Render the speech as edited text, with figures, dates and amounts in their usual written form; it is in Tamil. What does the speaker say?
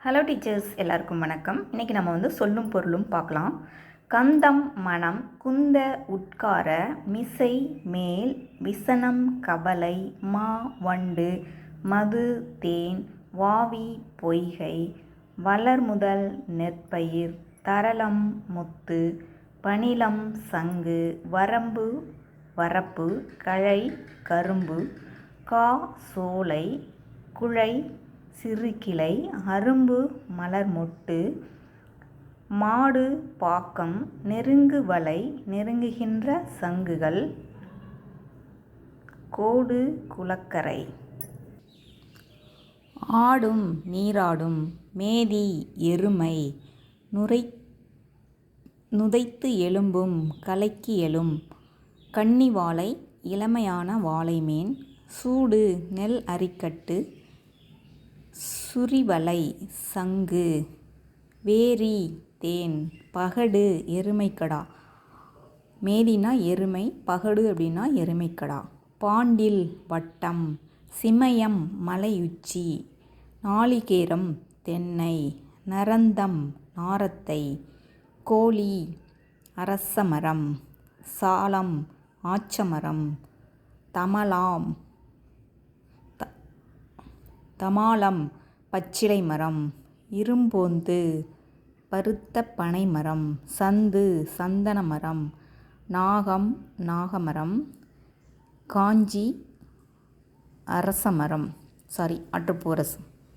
ஹலோ டீச்சர்ஸ், எல்லாருக்கும் வணக்கம். இன்றைக்கி நம்ம சொல்லும் பொருளும் பார்க்கலாம். கந்தம் மனம் குந்த உட்கார மிசை மேல் விசனம் கவலை மா வண்டு மது தேன் வாவி பொய்கை வளர்முதல் நெற்பயிர் தரளம் முத்து பணிலம் சங்கு வரம்பு வரப்பு கழை கரும்பு கா சோலை குழை சிறுகிளை அரும்பு மலர்மொட்டு மாடு பாக்கம் நெருங்கு வலை நெருங்குகின்ற சங்குகள் கோடு குளக்கரை. ஆடும் நீராடும் மேதி எருமை நுதைத்து எலும்பும் கலக்கி எழும் கன்னி வாழை இளமையான வாழைமேன் சூடு நெல் அரிக்கட்டு சுரிவலை சங்கு வேரி தேன் பகடு எருமைக்கடா. மேதினா எருமை, பகடு அப்படின்னா எருமைக்கடா. பாண்டில் வட்டம் சிமயம் மலையுச்சி நாளிகேரம் தென்னை நரந்தம் நாரத்தை கோழி அரசமரம் சாலம் ஆச்சமரம் தமாலம் பச்சிலை மரம் இரும்போந்து பருத்த பனைமரம் சந்து சந்தன மரம் நாகம் நாகமரம் காஞ்சி அரசமரம் ஆட்டுப்பூரசம்.